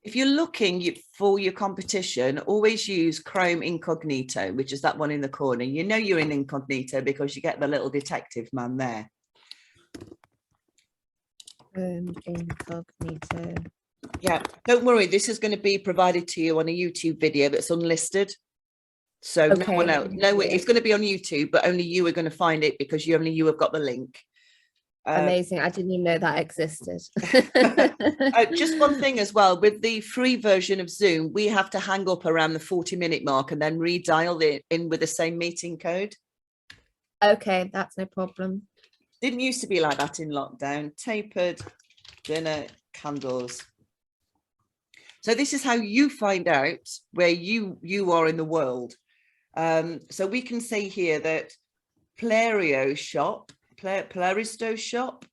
if you're looking for your competition, always use Chrome Incognito, which is that one in the corner. You know you're in incognito because you get the little detective man there. Chrome Incognito. Yeah, don't worry. This is going to be provided to you on a YouTube video that's unlisted. So Okay. no one else, no, it's going to be on YouTube, but only you are going to find it because only you have got the link. Amazing. I didn't even know that existed. Just one thing as well, with the free version of Zoom, we have to hang up around the 40-minute mark and then redial it in with the same meeting code. Okay, that's no problem. Didn't used to be like that in lockdown. Tapered dinner candles. So this is how you find out where you are in the world. So we can see here that Plairio shop, Plairisto shop,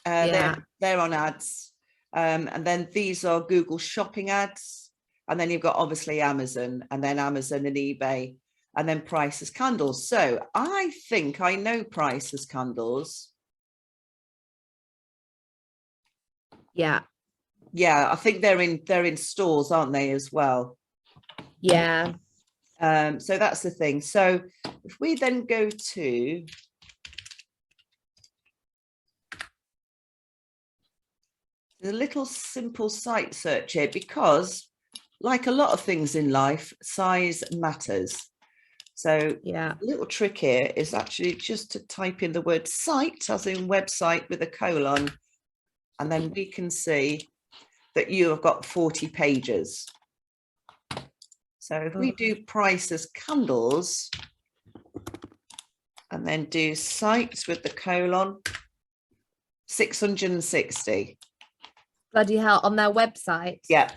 they're on ads. And then these are Google shopping ads. And then you've got obviously Amazon, and then Amazon and eBay, and then Price's Candles. So I think I know Price's Candles. Yeah. Yeah, I think they're in stores, aren't they, as well? Yeah. So that's the thing. So if we then go to the little simple site search here, because like a lot of things in life, size matters. So yeah, a little trick here is actually just to type in the word site, as in website, with a colon, and then we can see that you have got 40 pages. So if we do Price's Candles and then do sites with the colon, 660. Bloody hell, on their website? Yeah.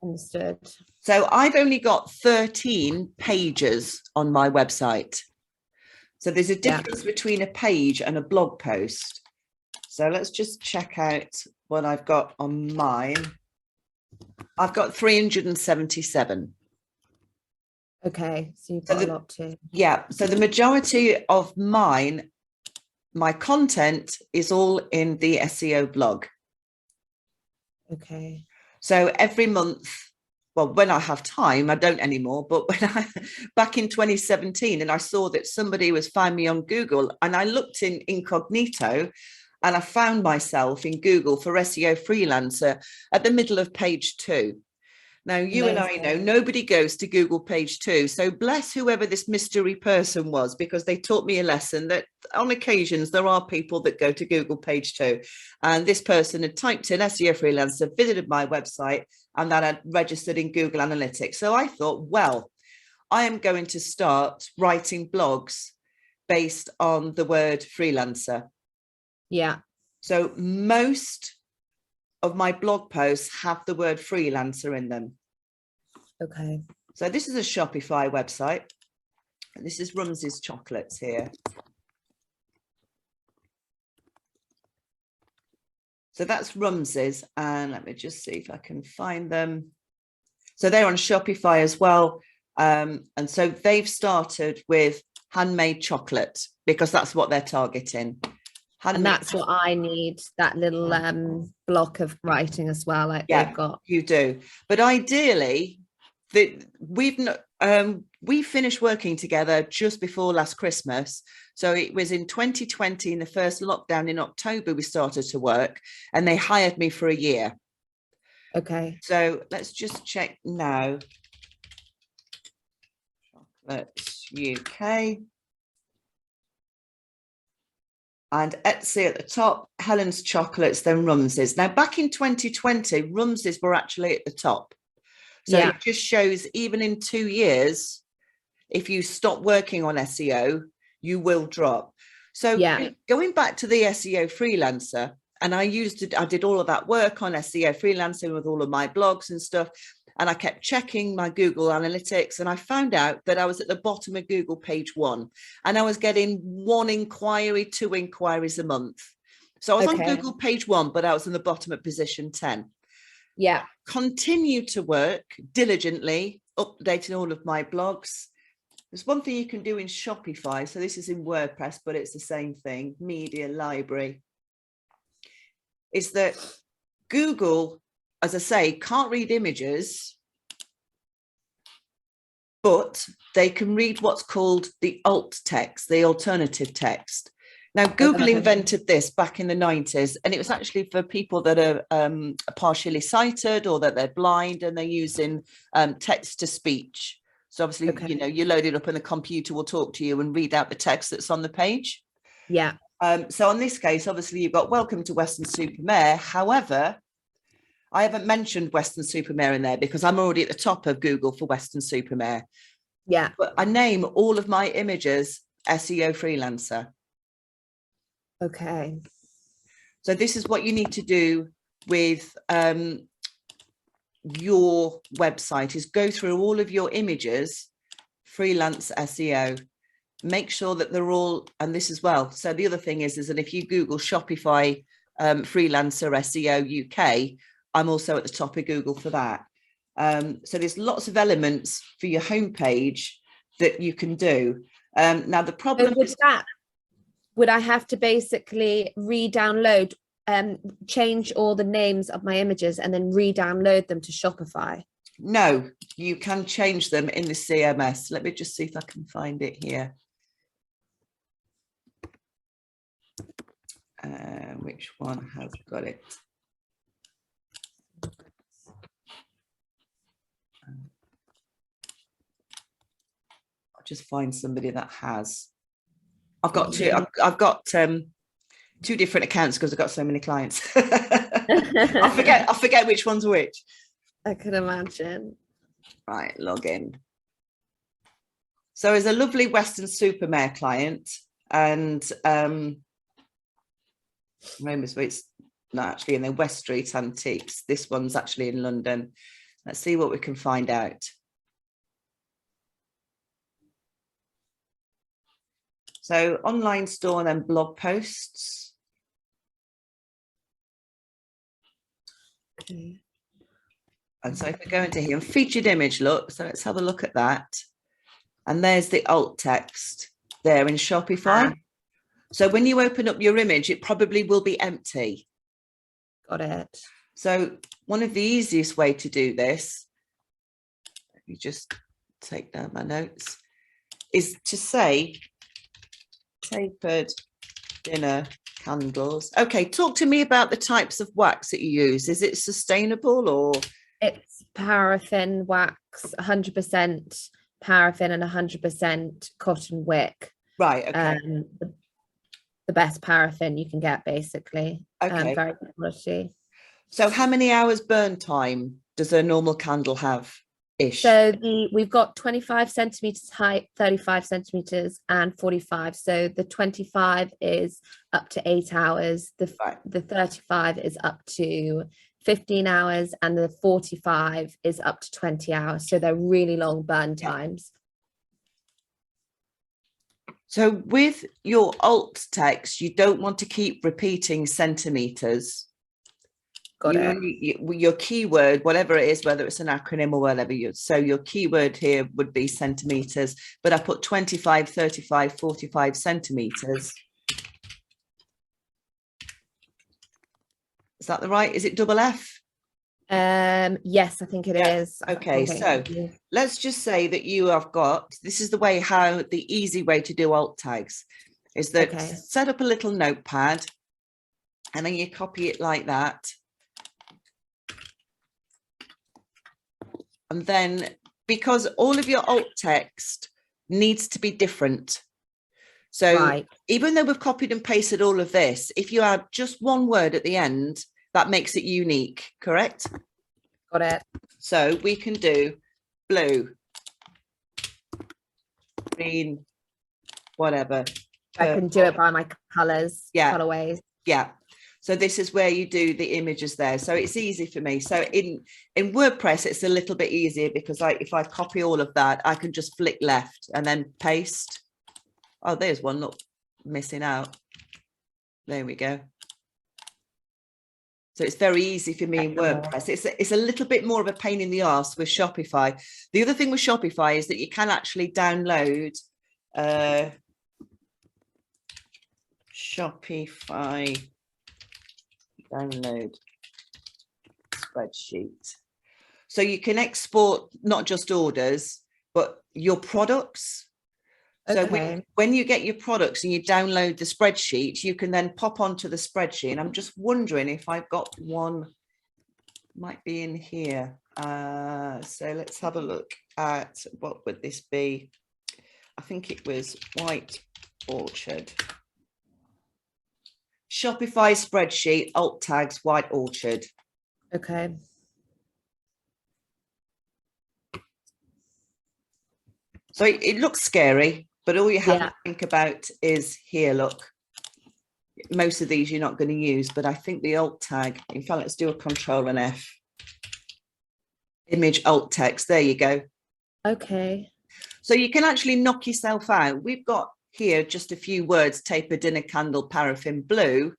Understood. So I've only got 13 pages on my website. So there's a difference between a page and a blog post. So let's just check out what I've got on mine. I've got 377. Okay, so you've got a lot too. Yeah, so the majority of mine, my content is all in the SEO blog. Okay. So every month, well, when I have time, I don't anymore, but when back in 2017, and I saw that somebody was found me on Google, and I looked in incognito, and I found myself in Google for SEO freelancer at the middle of page 2. Now, you and I know nobody goes to Google page 2. So bless whoever this mystery person was, because they taught me a lesson that on occasions there are people that go to Google page 2. And this person had typed in SEO freelancer, visited my website, and that had registered in Google Analytics. So I thought, well, I am going to start writing blogs based on the word freelancer. Yeah. So most of my blog posts have the word freelancer in them. Okay. So this is a Shopify website. And this is Rums's chocolates here. So that's Rums's, and let me just see if I can find them. So they're on Shopify as well. And so they've started with handmade chocolate because that's what they're targeting. And that's what I need, that little block of writing as well, like they've got. You do. But ideally, we finished working together just before last Christmas. So it was in 2020, in the first lockdown in October, we started to work, and they hired me for a year. Okay. So let's just check now. Chocolate UK. And Etsy at the top, Helen's Chocolates, then Rums's. Now, back in 2020, Rums's were actually at the top. So it just shows even in 2 years, if you stop working on SEO, you will drop. So going back to the SEO freelancer, and I did all of that work on SEO freelancing with all of my blogs and stuff. And I kept checking my Google Analytics, and I found out that I was at the bottom of Google page 1, and I was getting 1 inquiry, 2 inquiries a month. So I was on Google page 1, but I was in the bottom at position 10. Yeah. Continue to work diligently, updating all of my blogs. There's one thing you can do in Shopify. So this is in WordPress, but it's the same thing. Media library. Is that Google as I say, can't read images, but they can read what's called the alt text, the alternative text. Now, Google invented this back in the 90s, and it was actually for people that are partially sighted or that they're blind and they're using text to speech. So obviously, you know, you load it up and the computer will talk to you and read out the text that's on the page. Yeah. So on this case, obviously, you've got welcome to Weston-super-Mare. However, I haven't mentioned Weston-super-Mare in there because I'm already at the top of Google for Weston-super-Mare. Yeah. But I name all of my images SEO Freelancer. Okay. So this is what you need to do with your website, is go through all of your images, freelance SEO, make sure that they're all, and this as well. So the other thing is that if you Google Shopify freelancer SEO UK, I'm also at the top of Google for that. So there's lots of elements for your homepage that you can do. Now the problem is that, would I have to basically re-download, change all the names of my images and then re-download them to Shopify? No, you can change them in the CMS. Let me just see if I can find it here. Which one has got it? I'll just find somebody that has. I've got two. I've got two different accounts because I've got so many clients. I forget which one's which. I can imagine. Right, log in. So there's a lovely Weston-super-Mare client, and it's not actually in the West Street Antiques. This one's actually in London. Let's see what we can find out. So online store and then blog posts. Okay. And so if we go into here, and featured image, look, so let's have a look at that. And there's the alt text there in Shopify. So when you open up your image, it probably will be empty. Got it. So one of the easiest way to do this, let me just take down my notes, is to say tapered dinner candles. Okay, talk to me about the types of wax that you use. Is it sustainable or? It's paraffin wax, 100% paraffin and 100% cotton wick. Right, okay. The best paraffin you can get, basically. Okay. Very good quality. So how many hours burn time does a normal candle have ish? So we've got 25 centimeters height, 35 centimeters and 45. So the 25 is up to 8 hours. The 35 is up to 15 hours and the 45 is up to 20 hours. So they're really long burn times. So with your alt text, you don't want to keep repeating centimeters. Got it. Your keyword, whatever it is, whether it's an acronym or whatever, so your keyword here would be centimeters, but I put 25, 35, 45 centimeters. Is that the right? Is it double F? Yes, I think it is. Okay, so let's just say that you have got, this is the way, how the easy way to do alt tags is that set up a little notepad and then you copy it like that. And then because all of your alt text needs to be different. So even though we've copied and pasted all of this, if you add just one word at the end, that makes it unique, correct? Got it. So we can do blue, green, whatever. I can do it by my colors, colorways. Yeah. So this is where you do the images there. So it's easy for me. So in WordPress, it's a little bit easier because if I copy all of that, I can just flick left and then paste. Oh, there's one, look, missing out. There we go. So it's very easy for me in WordPress. It's a little bit more of a pain in the arse with Shopify. The other thing with Shopify is that you can actually download Shopify download spreadsheet. So you can export not just orders, but your products. So when you get your products and you download the spreadsheet, you can then pop onto the spreadsheet. And I'm just wondering if I've got one, might be in here. So let's have a look at, what would this be? I think it was White Orchard. Shopify spreadsheet, alt tags, White Orchard. Okay. So it looks scary, but all you have to think about is here, look. Most of these you're not going to use, but I think the alt tag, in fact, let's do a Control and F. Image alt text, there you go. Okay. So you can actually knock yourself out. We've got here just a few words: taper, dinner candle, paraffin blue.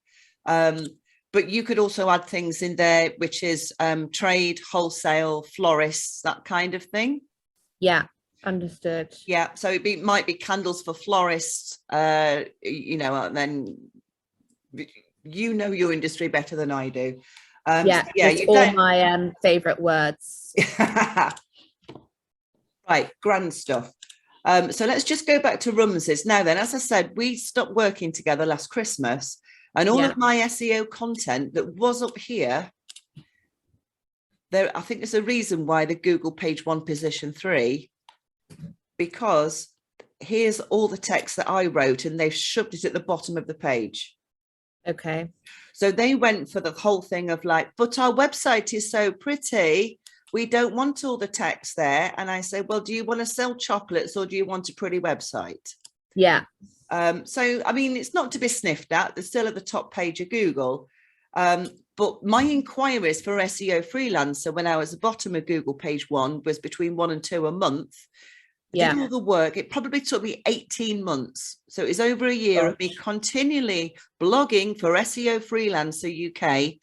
But you could also add things in there, which is trade, wholesale, florists, that kind of thing. Yeah, understood. Yeah, so it might be candles for florists, you know, and then you know your industry better than I do. Yeah, it's all my favorite words. Right, grand stuff. So let's just go back to Rums's. Now then, as I said, we stopped working together last Christmas, and all of my SEO content that was up here, I think there's a reason why the Google page 1 position 3, because here's all the text that I wrote and they've shoved it at the bottom of the page. Okay. So they went for the whole thing of like, but our website is so pretty, we don't want all the text there. And I say, well, do you want to sell chocolates or do you want a pretty website? Yeah. So, I mean, it's not to be sniffed at. They're still at the top page of Google. But my inquiries for SEO freelancer when I was at the bottom of Google page 1 was between 1 and 2 a month. Did all the work. It probably took me 18 months. So it was over a year of me continually blogging for SEO Freelancer UK.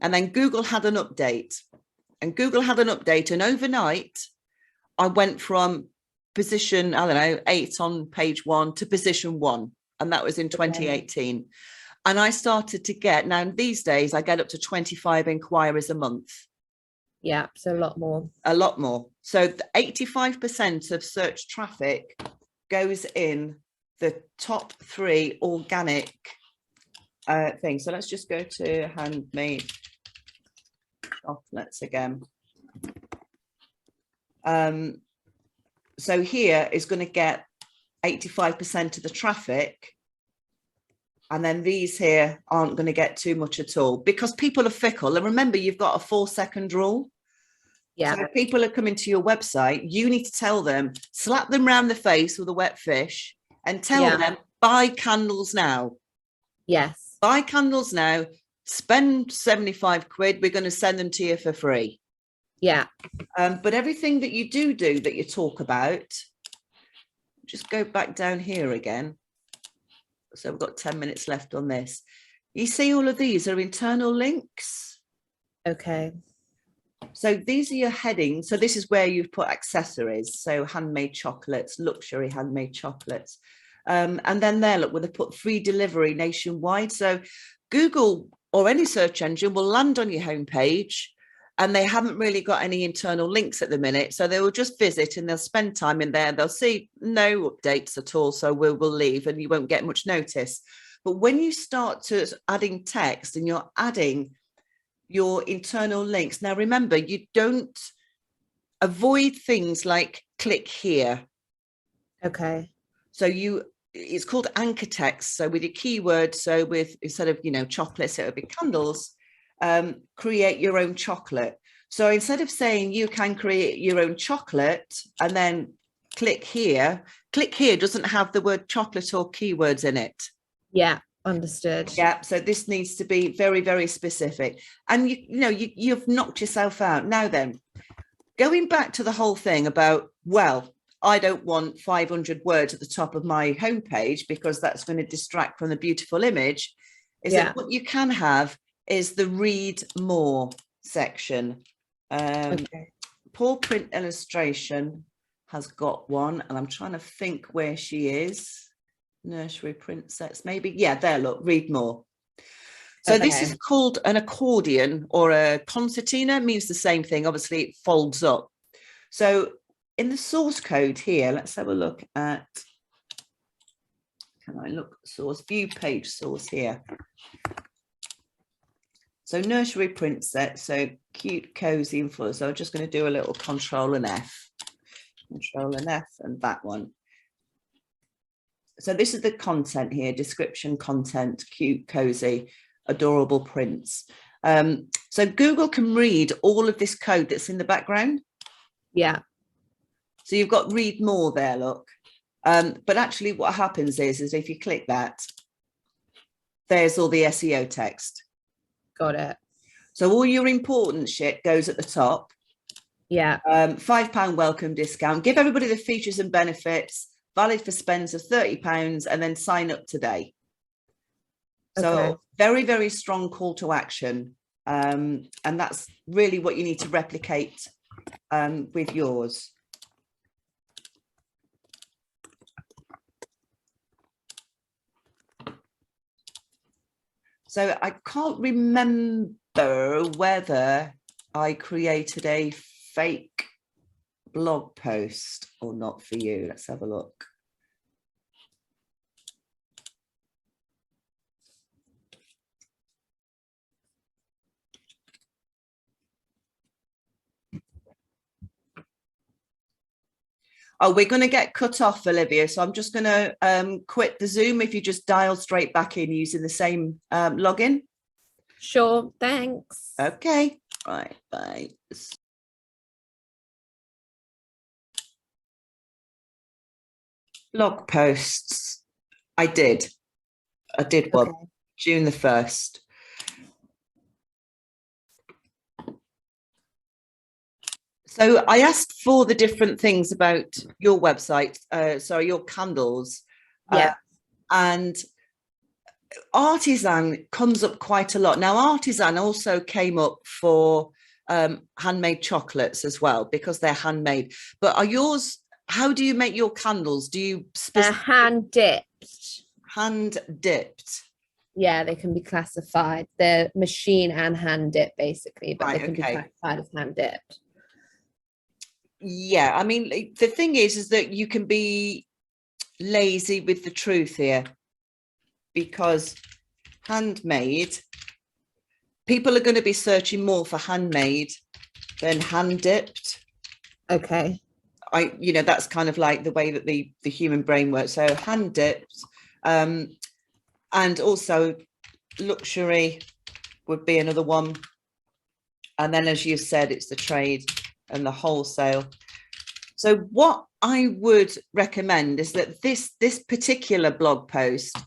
And then Google had an update. And overnight, I went from position, I don't know, 8 on page 1 to position 1. And that was in 2018. And I started to get, now these days, I get up to 25 inquiries a month. Yeah, so a lot more. A lot more. So 85% of search traffic goes in the top 3 organic things. So let's just go to handmade chocolates again. So here is going to get 85% of the traffic. And then these here aren't going to get too much at all because people are fickle. And remember, you've got a 4-second rule. Yeah. So if people are coming to your website, you need to tell them, slap them round the face with a wet fish and tell them, buy candles now. Yes. Buy candles now, spend 75 quid. We're going to send them to you for free. Yeah. But everything that you do that you talk about, just go back down here again. So we've got 10 minutes left on this. You see all of these are internal links. Okay. So these are your headings. So this is where you've put accessories. So handmade chocolates, luxury handmade chocolates. And then there, look, where they put free delivery nationwide. So Google or any search engine will land on your homepage and they haven't really got any internal links at the minute. So they will just visit and they'll spend time in there. They'll see no updates at all. So we'll leave and you won't get much notice. But when you start to adding text and you're adding your internal links, now remember, you don't avoid things like click here. Okay. So it's called anchor text. So with your keyword, so with, instead of, you know, chocolates, it would be candles. Create your own chocolate. So instead of saying you can create your own chocolate and then click here doesn't have the word chocolate or keywords in it. Yeah, understood. Yeah, so this needs to be very, very specific. And you've knocked yourself out. Now then, going back to the whole thing about, well, I don't want 500 words at the top of my homepage because that's going to distract from the beautiful image, is that what you can have is the read more section. Paw Print Illustration has got one, and I'm trying to think where she is. Nursery Princess, maybe. Yeah, there, look, read more. So this is called an accordion, or a concertina, means the same thing. Obviously, it folds up. So in the source code here, let's have a look at, can I look source, view page source here. So nursery print set, so cute, cozy and full. So I'm just going to do a little Control and F. Control and F, and that one. So this is the content here, description content, cute, cozy, adorable prints. So Google can read all of this code that's in the background. Yeah. So you've got read more there, look. But actually what happens is if you click that, there's all the SEO text. Got it. So all your important shit goes at the top. Yeah. £5 welcome discount. Give everybody the features and benefits, valid for spends of £30, and then sign up today. So very, very strong call to action. And that's really what you need to replicate with yours. So I can't remember whether I created a fake blog post or not for you. Let's have a look. Oh, we're going to get cut off, Olivia. So I'm just going to quit the Zoom if you just dial straight back in using the same login. Sure, thanks. Okay, right, bye. Blog posts. I did one, June the 1st. So I asked for the different things about your website, sorry, your candles. Yeah. And artisan comes up quite a lot. Now, artisan also came up for handmade chocolates as well, because they're handmade. But are yours, how do you make your candles? Do you They're hand dipped? Hand dipped. Yeah, they can be classified. They're machine and hand dipped, basically, but Right, they can be classified as hand dipped. Yeah, I mean, the thing is that you can be lazy with the truth here, because handmade, people are going to be searching more for handmade than hand dipped. Okay. You know, that's kind of like the way that the human brain works. So hand dipped, and also luxury would be another one. And then, as you said, it's the trade and the wholesale. So what I would recommend is that this particular blog post,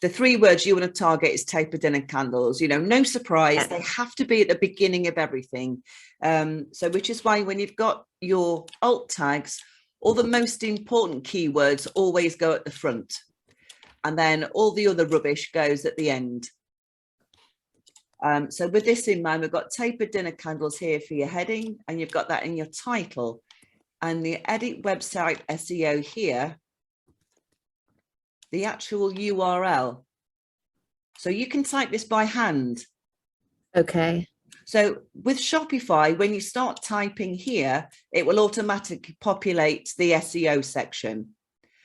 the 3 words you want to target is taper dinner candles. You know, no surprise, they have to be at the beginning of everything. So which is why when you've got your alt tags, all the most important keywords always go at the front, and then all the other rubbish goes at the end. So with this in mind, we've got tapered dinner candles here for your heading, and you've got that in your title, and the edit website SEO here, the actual URL. So you can type this by hand. Okay. So with Shopify, when you start typing here, it will automatically populate the SEO section.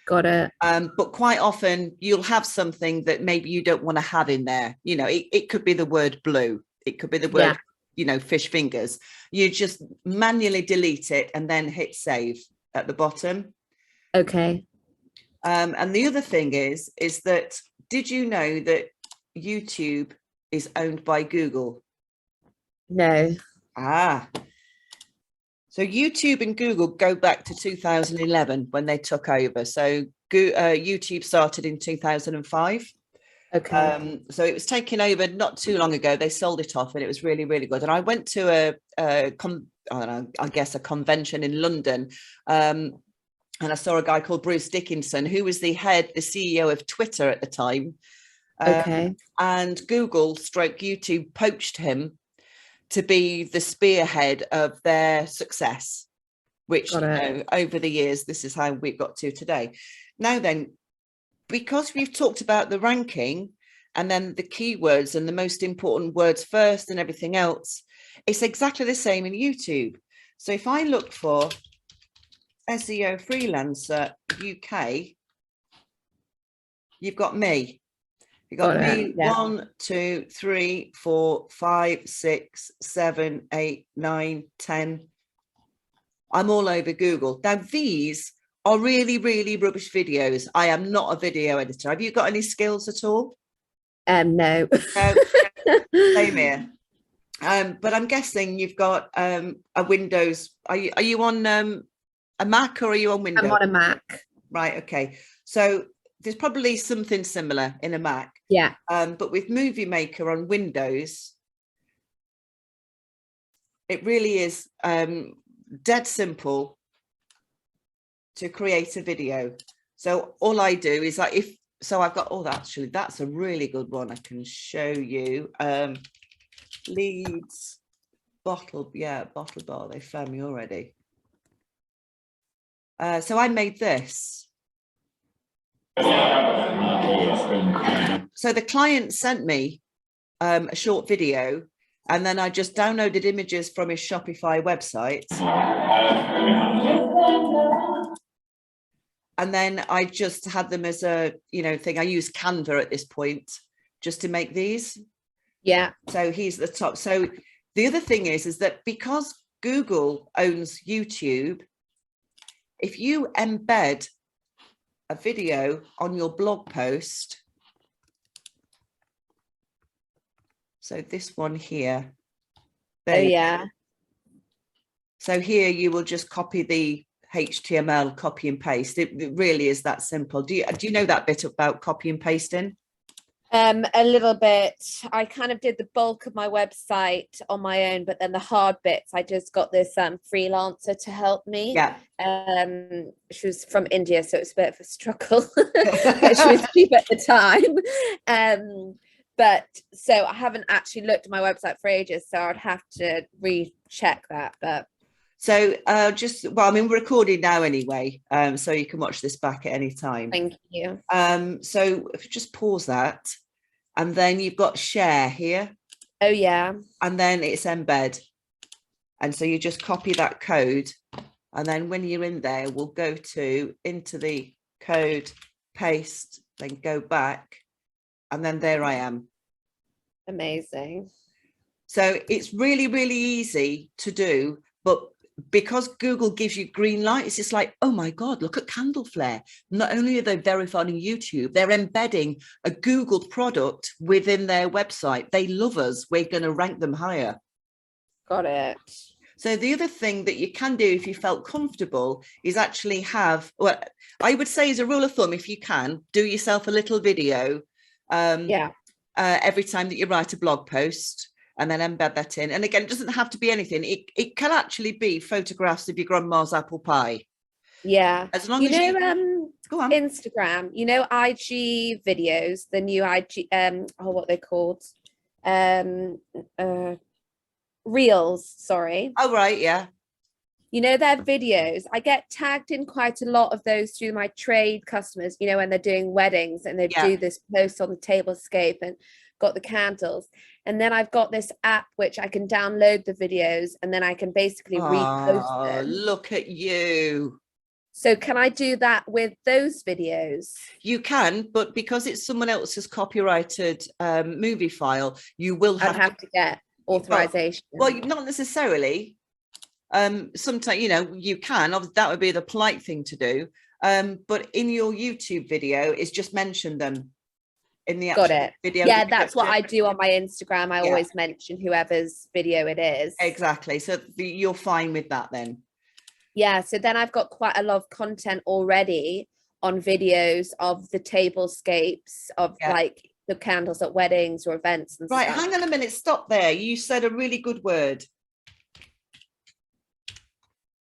Got it. But quite often you'll have something that maybe you don't want to have in there. You know, it could be the word blue. It could be the word, you know, fish fingers. You just manually delete it and then hit save at the bottom. Okay. And the other thing is that, did you know that YouTube is owned by Google? No. Ah. So YouTube and Google go back to 2011 when they took over. So YouTube started in 2005. Okay. So it was taken over not too long ago. They sold it off, and it was really, really good. And I went to I don't know, I guess a convention in London, and I saw a guy called Bruce Dickinson, who was the CEO of Twitter at the time. Okay. And Google stroke YouTube poached him to be the spearhead of their success, which, you know, over the years, this is how we've got to today. Now then, because we've talked about the ranking, and then the keywords and the most important words first and everything else. It's exactly the same in YouTube. So if I look for SEO freelancer UK, you've got me. You've got me, yeah. 1, 2, 3, 4, 5, 6, 7, 8, 9, 10. I'm all over Google. Now, these are really, really rubbish videos. I am not a video editor. Have you got any skills at all? No. No, same here. But I'm guessing you've got a Windows. Are you on a Mac or are you on Windows? I'm on a Mac. Right. Okay. So there's probably something similar in a Mac. Yeah. But with Movie Maker on Windows, it really is dead simple to create a video. So all I do is like I've got, oh, actually, that's a really good one. I can show you. Leeds bottle bar. They found me already. So I made this. So the client sent me a short video, and then I just downloaded images from his Shopify website. And then I just had them as a, thing. I use Canva at this point just to make these. Yeah. So he's the top. So the other thing is that because Google owns YouTube, if you embed a video on your blog post, so this one here. Oh, yeah. So here you will just copy the HTML, copy and paste. It really is that simple. Do you know that bit about copy and pasting? A little bit. I kind of did the bulk of my website on my own, but then the hard bits, I just got this freelancer to help me. Yeah. She was from India, so it was a bit of a struggle. But she was cheap at the time. But so I haven't actually looked at my website for ages, so I'd have to recheck that. But so we're recording now anyway, so you can watch this back at any time. Thank you. So if you just pause that, and then you've got share here. Oh, yeah. And then it's embed. And so you just copy that code. And then when you're in there, we'll go into the code, paste, then go back. And then there I am. Amazing. So it's really, really easy to do, but because Google gives you green light, it's just like, oh my God, look at Candle Flare. Not only are they verified on YouTube, they're embedding a Google product within their website. They love us. We're going to rank them higher. Got it. So the other thing that you can do if you felt comfortable is actually have, well, I would say as a rule of thumb, if you can, do yourself a little video every time that you write a blog post, and then embed that in. And again, it doesn't have to be anything. It can actually be photographs of your grandma's apple pie. Yeah. As long as you go on. Instagram, IG videos, the new IG, what they called? Reels, sorry. Oh, right, yeah. Their videos, I get tagged in quite a lot of those through my trade customers, when they're doing weddings and they do this post on the tablescape and got the candles. And then I've got this app which I can download the videos and then I can basically repost them. Look at you. So can I do that with those videos? You can, but because it's someone else's copyrighted movie file, you will have to get authorization. Well, not necessarily. Sometimes, you can. Obviously, that would be the polite thing to do. But in your YouTube video, it's just mention them in the actual video. Yeah, that's what I do on my Instagram. I always mention whoever's video it is. Exactly. So you're fine with that then. Yeah. So then I've got quite a lot of content already on videos of the tablescapes of like the candles at weddings or events and right, stuff. Hang on a minute, stop there. You said a really good word.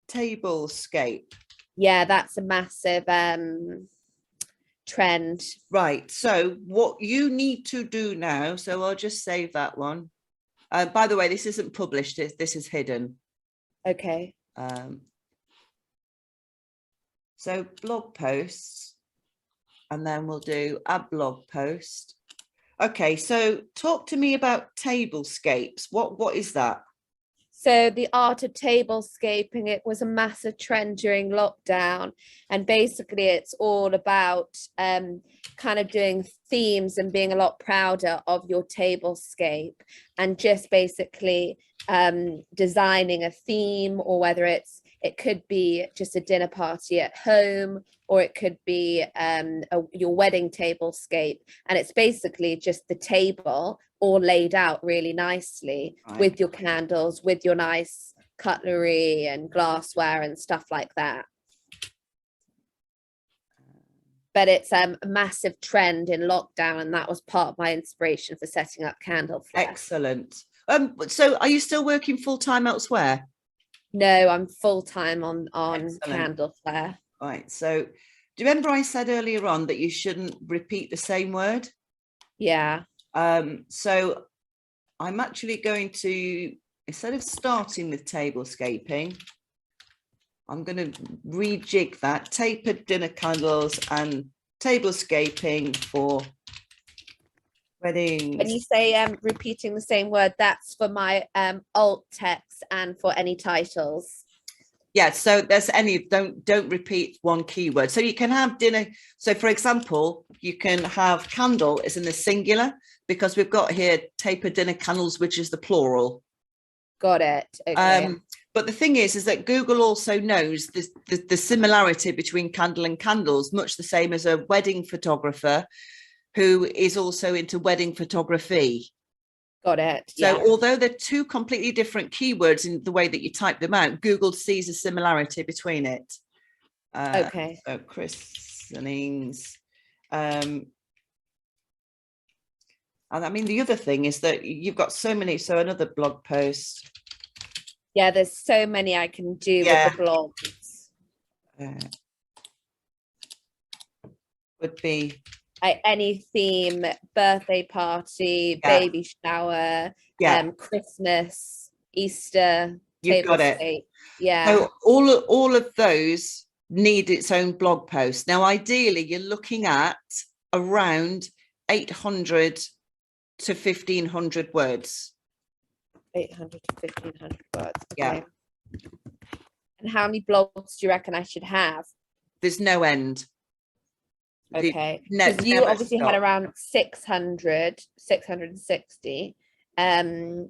Tablescape. Yeah, that's a massive trend. Right, so what you need to do now, so I'll just save that one. By the way, this isn't published, this is hidden. Okay. So blog posts, and then we'll do add blog post. Okay, so talk to me about tablescapes. What is that? So the art of tablescaping, it was a massive trend during lockdown. And basically it's all about kind of doing themes and being a lot prouder of your tablescape, and just basically designing a theme, or whether it could be just a dinner party at home, or it could be your wedding tablescape. And it's basically just the table all laid out really nicely, Right. with your candles, with your nice cutlery and glassware and stuff like that. But it's a massive trend in lockdown, and that was part of my inspiration for setting up Candle FLAIR. Excellent. So are you still working full-time elsewhere? No, I'm full-time on Excellent. Candle FLAIR. Right. So do you remember I said earlier on that you shouldn't repeat the same word? Yeah. So I'm actually going to, instead of starting with tablescaping, I'm going to rejig that. Tapered dinner candles and tablescaping for weddings. When you say repeating the same word, that's for my alt text and for any titles. Yeah, so there's any, don't repeat one keyword. So you can have dinner. So for example, you can have candle is in the singular, because we've got here tapered dinner candles, which is the plural. Got it. Okay. But the thing is that Google also knows the similarity between candle and candles, much the same as a wedding photographer who is also into wedding photography. Got it. So yeah. Although they're two completely different keywords in the way that you type them out, Google sees a similarity between it. Okay. So christenings. And I mean, the other thing is that you've got so many, so another blog post. Yeah, there's so many I can do with the blogs. Would be any theme, birthday party, baby shower, Christmas, Easter, you've got it. Yeah. So all of those need its own blog post. Now, ideally, you're looking at around 800 to 1,500 words. 800 to 1,500 words. Okay. Yeah. And how many blogs do you reckon I should have? There's no end. Okay. Because you obviously had around 600, 660. So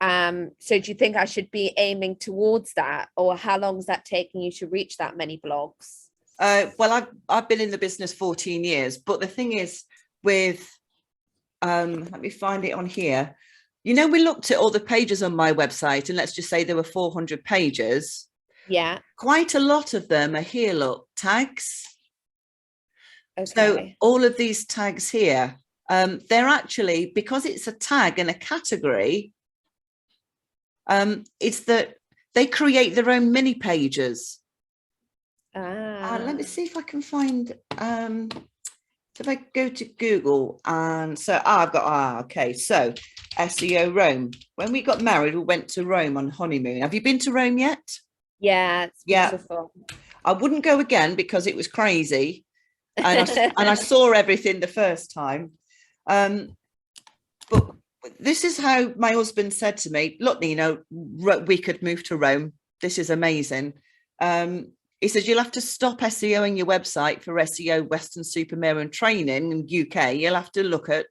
do you think I should be aiming towards that, or how long is that taking you to reach that many blogs? Well, I've been in the business 14 years, but the thing is with, let me find it on here. You know, we looked at all the pages on my website, and let's just say there were 400 pages. Yeah. Quite a lot of them are here, look, tags. Okay. So all of these tags here, they're actually, because it's a tag and a category, it's that they create their own mini pages. Let me see if I can find, so if I go to Google, and so I've got, okay, so SEO Rome. When we got married, we went to Rome on honeymoon. Have you been to Rome yet? Yeah, it's beautiful. I wouldn't go again because it was crazy. And I saw everything the first time. But this is how my husband said to me, look, Nino, we could move to Rome. This is amazing. He says, you'll have to stop SEOing your website for SEO Western Supermare and training in UK. You'll have to look at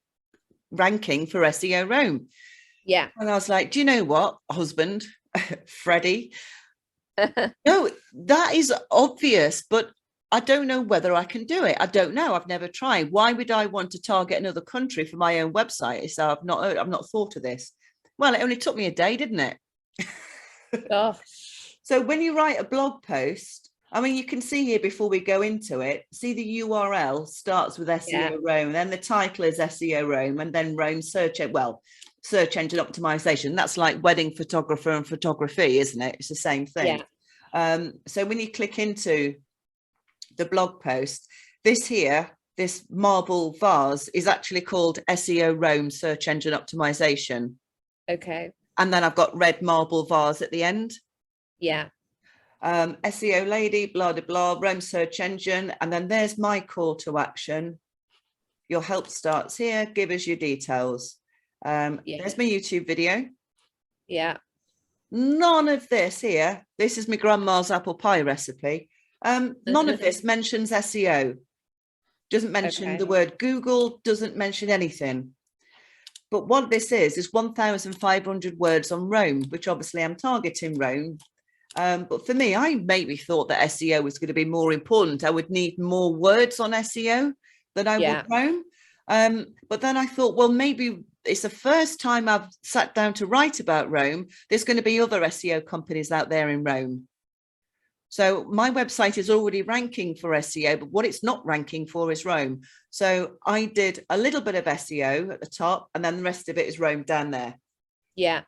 ranking for SEO Rome. Yeah. And I was like, do you know what, husband, Freddie? No, that is obvious, but I don't know whether I can do it. I don't know. I've never tried. Why would I want to target another country for my own website? So I've not thought of this. Well, it only took me a day, didn't it? Gosh. So when you write a blog post, I mean, you can see here before we go into it, see the URL starts with SEO Rome, and then the title is SEO Rome, and then Rome search engine optimization. That's like wedding photographer and photography, isn't it? It's the same thing. Yeah. So when you click into the blog post, this marble vase is actually called SEO Rome search engine optimization. Okay. And then I've got red marble vase at the end. Yeah. SEO lady, blah, blah, blah, Rome search engine. And then there's my call to action. Your help starts here. Give us your details. There's my YouTube video. Yeah. None of this here. This is my grandma's apple pie recipe. None of this mentions SEO. Doesn't mention the word Google, doesn't mention anything. But what this is 1,500 words on Rome, which obviously I'm targeting Rome. But for me, I maybe thought that SEO was going to be more important. I would need more words on SEO than I would Rome. But then I thought, well, maybe it's the first time I've sat down to write about Rome. There's going to be other SEO companies out there in Rome. So my website is already ranking for SEO, but what it's not ranking for is Rome. So I did a little bit of SEO at the top, and then the rest of it is Rome down there. Yeah.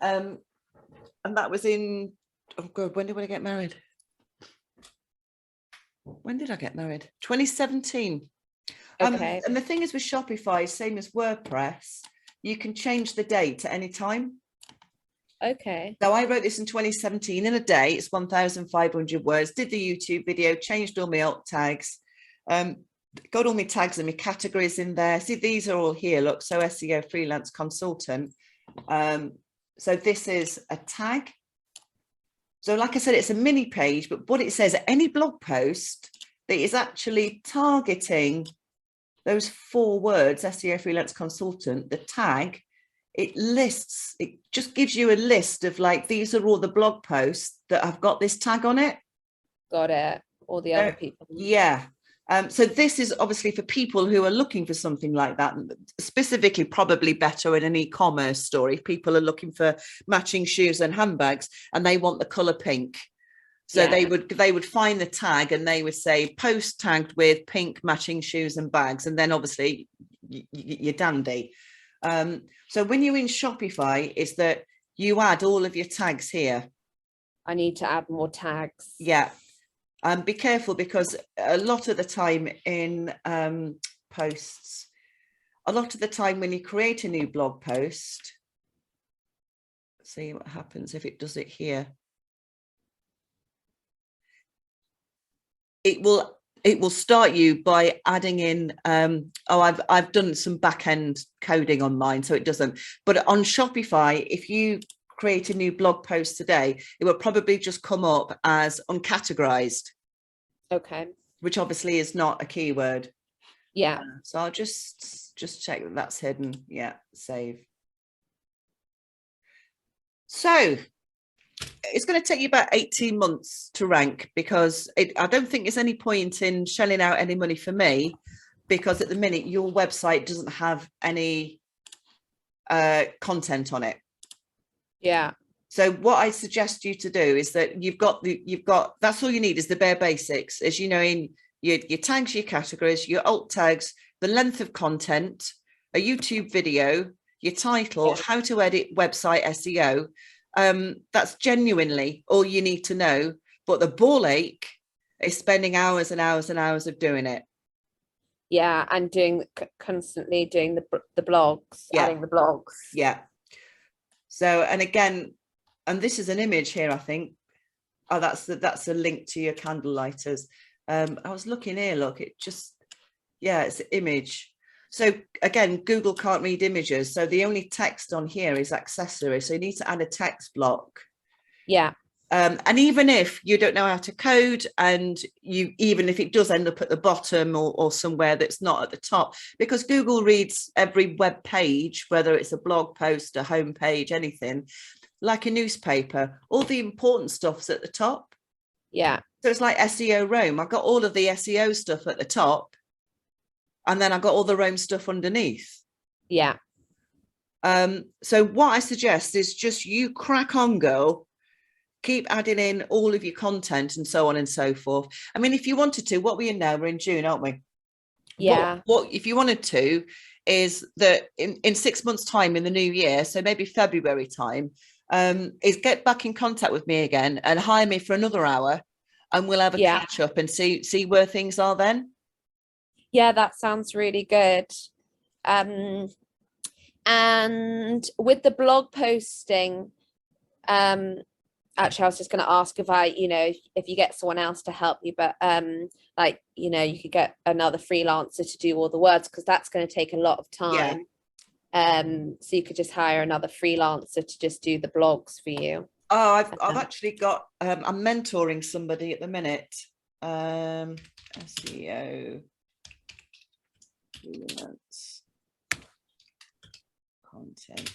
And that was in, oh God, when did I get married? When did I get married? 2017. Okay. And the thing is with Shopify, same as WordPress, you can change the date at any time. Okay. So I wrote this in 2017 in a day. It's 1,500 words, did the YouTube video, changed all my alt tags, got all my tags and my categories in there. See, these are all here. Look, so SEO freelance consultant. So this is a tag. So like I said, it's a mini page, but what it says, any blog post that is actually targeting those 4 words, SEO freelance consultant, the tag, it just gives you a list of like, these are all the blog posts that have got this tag on it. Got it. All the other people. Yeah. So this is obviously for people who are looking for something like that, specifically probably better in an e-commerce store. If people are looking for matching shoes and handbags and they want the color pink. So they would find the tag and they would say post tagged with pink matching shoes and bags. And then obviously you're dandy. So when you're in Shopify, is that you add all of your tags here. I need to add more tags. Yeah. Be careful, because a lot of the time in posts, a lot of the time when you create a new blog post, see what happens if it does it here. It will start you by adding in, I've done some back-end coding on mine, so it doesn't. But on Shopify, if you create a new blog post today, it will probably just come up as uncategorized. Okay. Which obviously is not a keyword. Yeah. So I'll just check that that's hidden. Yeah, save. So it's going to take you about 18 months to rank, because I don't think there's any point in shelling out any money for me, because at the minute your website doesn't have any content on it. Yeah. So what I suggest you to do is that you've got that's all you need is the bare basics, as you know, in your tags, your categories, your alt tags, the length of content, a YouTube video, your title, how to edit website SEO. That's genuinely all you need to know. But the ball ache is spending hours and hours and hours of doing it. Yeah, and constantly doing the blogs, adding the blogs. Yeah. So, and again, and this is an image here, I think. Oh, that's a link to your candle lighters. I was looking here, look, it just, yeah, it's an image. So again, Google can't read images. So the only text on here is accessory. So you need to add a text block. Yeah. And even if you don't know how to code, and even if it does end up at the bottom or somewhere that's not at the top, because Google reads every web page, whether it's a blog post, a home page, anything, like a newspaper, all the important stuff's at the top. Yeah. So it's like SEO Rome. I've got all of the SEO stuff at the top, and then I've got all the Rome stuff underneath. Yeah. So what I suggest is just you crack on, girl. Keep adding in all of your content and so on and so forth. I mean, if you wanted to, what we're in now, we're in June, aren't we? Yeah. What if you wanted to, is that in 6 months' time in the new year, so maybe February time, is get back in contact with me again and hire me for another hour, and we'll have a catch up and see where things are then. Yeah, that sounds really good. And with the blog posting, actually, I was just going to ask if if you get someone else to help you, but like, you could get another freelancer to do all the words, because that's going to take a lot of time. So you could just hire another freelancer to just do the blogs for you. Oh, I've actually got, I'm mentoring somebody at the minute. SEO, freelance, content.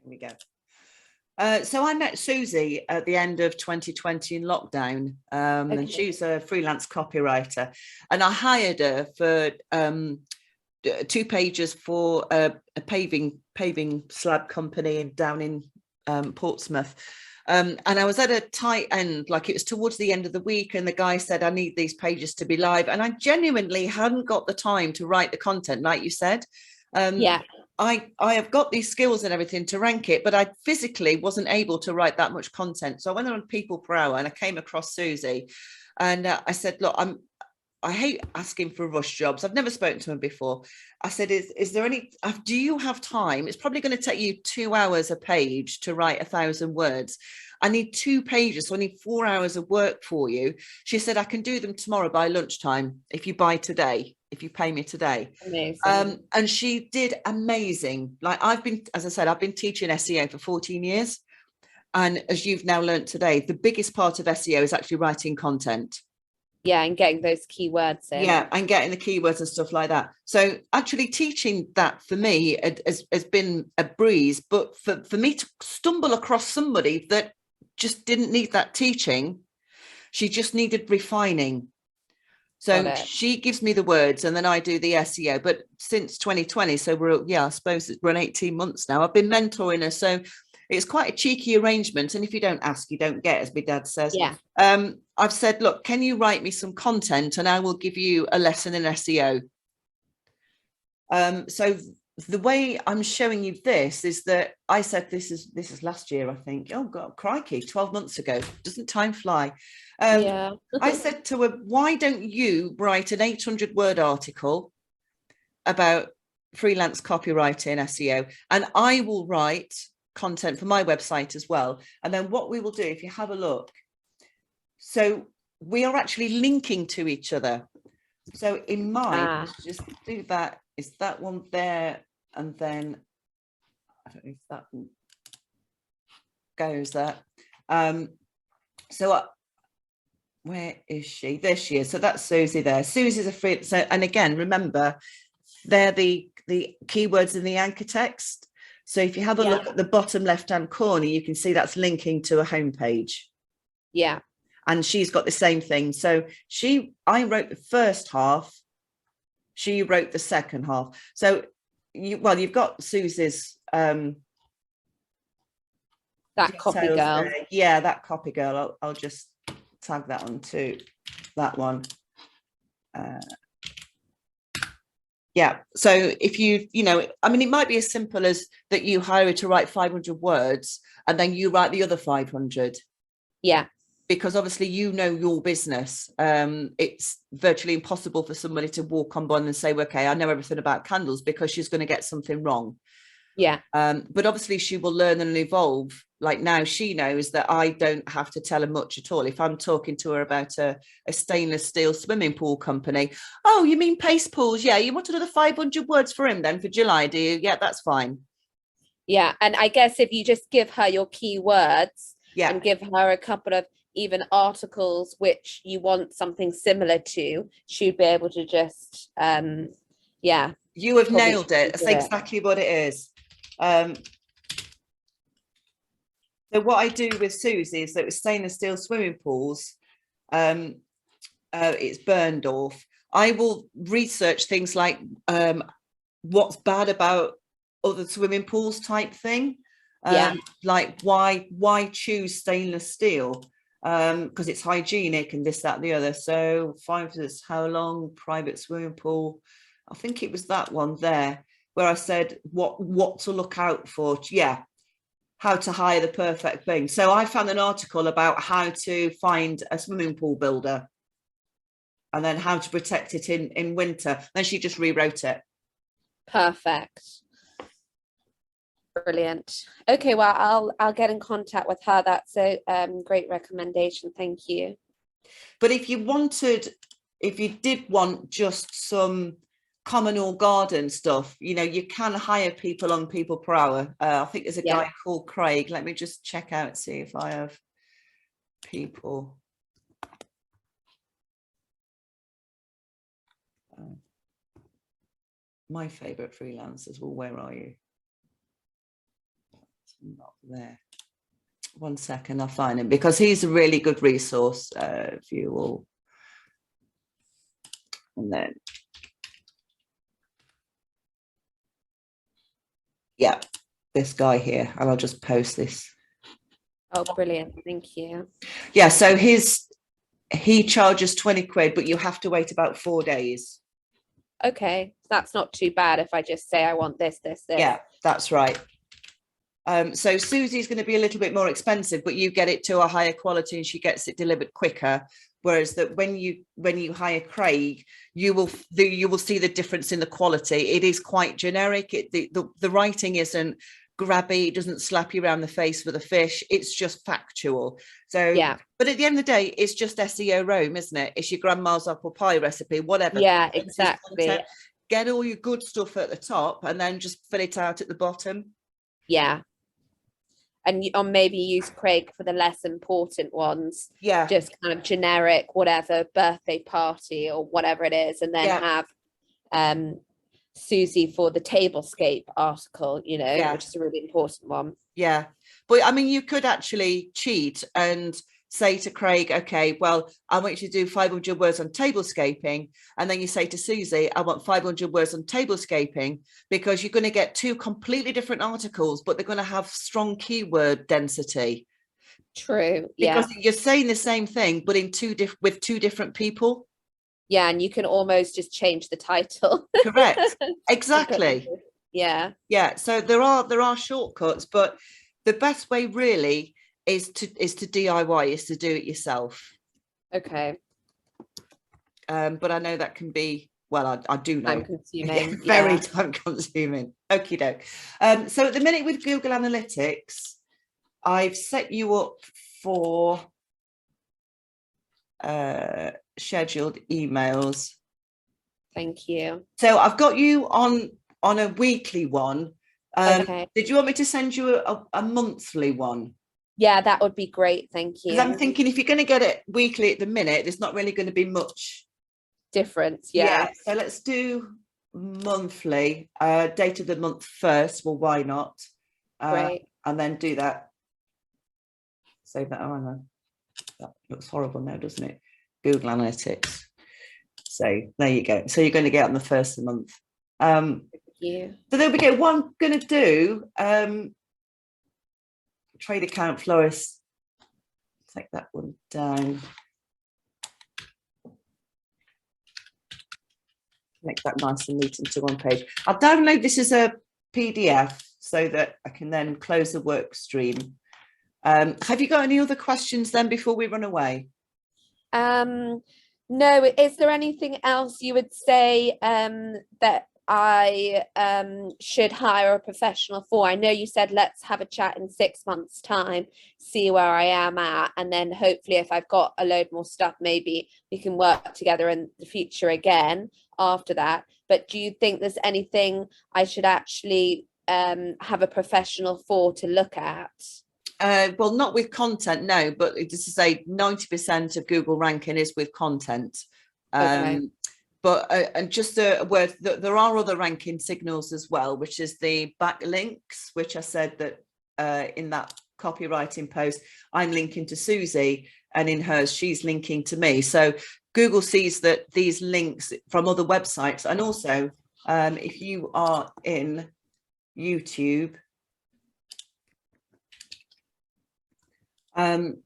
Here we go. So I met Susie at the end of 2020 in lockdown, and she's a freelance copywriter, and I hired her for 2 pages for a paving slab company down in Portsmouth. And I was at a tight end, like it was towards the end of the week, and the guy said, I need these pages to be live. And I genuinely hadn't got the time to write the content, like you said. I have got these skills and everything to rank it, but I physically wasn't able to write that much content. So I went on People Per Hour and I came across Susie, and I said, look, I hate asking for rush jobs. I've never spoken to him before. I said, is there any, do you have time? It's probably going to take you 2 hours a page to write 1,000 words. I need 2 pages, so I need 4 hours of work for you. She said, I can do them tomorrow by lunchtime if you buy today, if you pay me today. Amazing. And she did amazing. Like as I said, I've been teaching SEO for 14 years. And as you've now learned today, the biggest part of SEO is actually writing content. Yeah, and getting those keywords in. Yeah, and getting the keywords and stuff like that. So actually teaching that for me has been a breeze. But for me to stumble across somebody that just didn't need that teaching, she just needed refining. So she gives me the words and then I do the SEO. But since 2020, so I suppose we're 18 months now, I've been mentoring her. So it's quite a cheeky arrangement. And if you don't ask, you don't get, as my dad says. Yeah. I've said, look, can you write me some content and I will give you a lesson in SEO. So the way I'm showing you this is that I said, this is last year, I think. Oh God, crikey, 12 months ago. Doesn't time fly? Yeah. I said to her, why don't you write an 800-word article about freelance copywriting SEO, and I will write content for my website as well. And then what we will do, if you have a look, so we are actually linking to each other. So in mine, let's just do that. Is that one there? And then I don't know if that one goes there. Where is she? There she is. So that's Susie there. Susie's a free. So, and again, remember, they're the keywords in the anchor text. So if you have a look at the bottom left-hand corner, you can see that's linking to a homepage. Yeah. And she's got the same thing. So I wrote the first half. She wrote the second half. So you've got Susie's that copy girl there. Yeah, that copy girl. I'll just tag that onto that one. Yeah, so if I mean, it might be as simple as that you hire her to write 500 words and then you write the other 500. Yeah. Because obviously your business. It's virtually impossible for somebody to walk on board and say, okay, I know everything about candles, because she's going to get something wrong. Yeah. But obviously she will learn and evolve. Like now she knows that I don't have to tell her much at all. If I'm talking to her about a stainless steel swimming pool company, oh, you mean paste pools? Yeah, you want another 500 words for him then for July, do you? Yeah, that's fine. Yeah, and I guess if you just give her your keywords and give her a couple of even articles which you want something similar to, she'd be able to just you have nailed it. That's exactly what it is. So what I do with Susie is that with stainless steel swimming pools, it's Berndorf. I will research things like what's bad about other swimming pools type thing. Like why choose stainless steel? because it's hygienic and this, that, and the other. So 5 is how long, private swimming pool. I think it was that one there where I said what to look out for. Yeah, how to hire the perfect thing. So I found an article about how to find a swimming pool builder and then how to protect it in winter. Then she just rewrote it. Perfect. Brilliant. Okay, well, I'll get in contact with her. That's a great recommendation. Thank you. But if you did want just some communal garden stuff, you know, you can hire people on people per hour. I think there's a guy called Craig. Let me just check out, see if I have people. My favorite freelancers. Well, where are you? Not there. 1 second, I'll find him because he's a really good resource. If you will, and then yeah, this guy here, and I'll just post this. Oh, brilliant! Thank you. Yeah, so he charges 20 quid, but you have to wait about 4 days. Okay, that's not too bad if I just say I want this. Yeah, that's right. So Susie's going to be a little bit more expensive, but you get it to a higher quality and she gets it delivered quicker. Whereas that when you hire Craig, you will see the difference in the quality. It is quite generic. The writing isn't grabby. It doesn't slap you around the face with a fish. It's just factual. So yeah. But at the end of the day, it's just SEO Rome, isn't it? It's your grandma's apple pie recipe, whatever. Yeah, exactly. Get all your good stuff at the top and then just fill it out at the bottom. Yeah. And maybe use Craig for the less important ones. Yeah. Just kind of generic, whatever, birthday party or whatever it is. And then have Susie for the tablescape article, you know, which is a really important one. Yeah. But I mean, you could actually cheat and say to Craig, okay, well, I want you to do 500 words on tablescaping. And then you say to Susie, I want 500 words on tablescaping, because you're going to get 2 completely different articles, but they're going to have strong keyword density. True. Because you're saying the same thing, but with 2 different people. Yeah. And you can almost just change the title. Correct. Exactly. Yeah. Yeah. So there are shortcuts, but the best way really is to DIY, is to do it yourself. Okay. But I know that can be, well, I do know, time consuming. Very time consuming. Okie doke. So at the minute with Google Analytics, I've set you up for scheduled emails. Thank you. So I've got you on a weekly one. Okay. Did you want me to send you a monthly one? Yeah, that would be great. Thank you. Because I'm thinking if you're going to get it weekly at the minute, there's not really going to be much difference. Yeah. So let's do monthly. Date of the month first. Well, why not? Great. And then do that. Save that. Oh, no. That looks horrible now, doesn't it? Google Analytics. So there you go. So you're going to get on the first of the month. Thank you. So there we go. What I'm going to do, trade account florist. Take that one down. Make that nice and neat into one page. I'll download this as a PDF so that I can then close the work stream. Have you got any other questions then before we run away? No. Is there anything else you would say that I should hire a professional for? I know you said let's have a chat in 6 months' time, see where I am at, and then hopefully if I've got a load more stuff, maybe we can work together in the future again after that. But do you think there's anything I should actually have a professional for to look at? Well, not with content, no, but just to say 90% of Google ranking is with content. Okay. But and just a word, there are other ranking signals as well, which is the backlinks, which I said that in that copywriting post, I'm linking to Susie, and in hers, she's linking to me. So Google sees that these links from other websites, and also if you are in YouTube,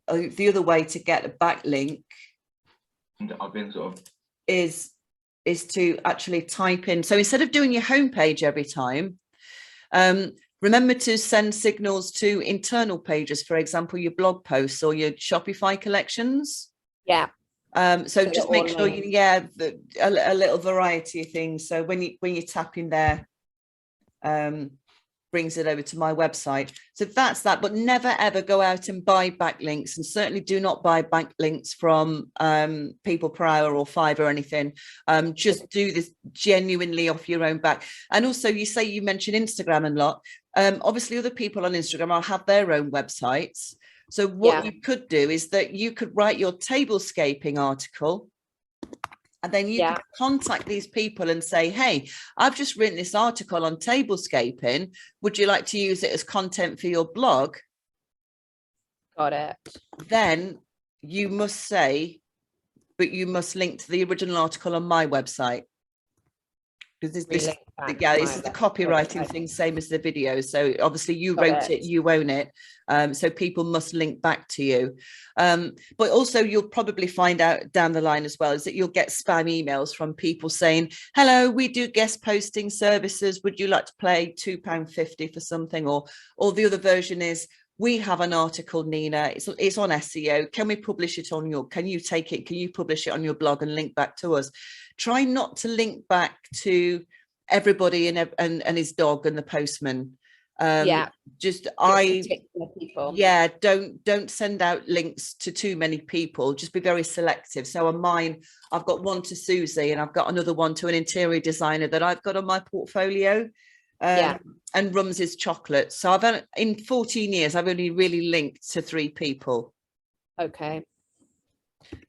The other way to get a backlink I've been sort of is to actually type in. So instead of doing your homepage every time, remember to send signals to internal pages, for example, your blog posts or your Shopify collections. Yeah. So just make sure a little variety of things. So when you tap in there, brings it over to my website. So that's that, but never ever go out and buy backlinks, and certainly do not buy backlinks from People Per Hour or Fiverr or anything. Just do this genuinely off your own back. And also, you mentioned Instagram a lot. Obviously other people on Instagram will have their own websites. So what you could do is that you could write your tablescaping article, and then you could contact these people and say, hey, I've just written this article on tablescaping. Would you like to use it as content for your blog? Got it. Then you must say, but you must link to the original article on my website. Because this is the copywriting thing, same as the video. So obviously you wrote it, you own it. So people must link back to you. But also you'll probably find out down the line as well is that you'll get spam emails from people saying, hello, we do guest posting services. Would you like to pay £2.50 for something? Or the other version is, we have an article, Nina, it's on SEO. Can we publish it on can you take it? Can you publish it on your blog and link back to us? Try not to link back to everybody and his dog and the postman. Just people. Don't send out links to too many people. Just be very selective. So on mine, I've got one to Susie, and I've got another one to an interior designer that I've got on my portfolio. And Rums's chocolate. So in 14 years, I've only really linked to 3 people. Okay.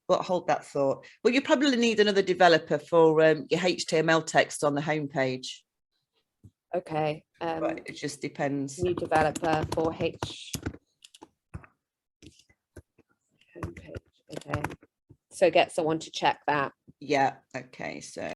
But hold that thought. Well, you probably need another developer for your HTML text on the homepage. Okay. But it just depends. New developer for homepage. Okay. So get someone to check that. Yeah. Okay. So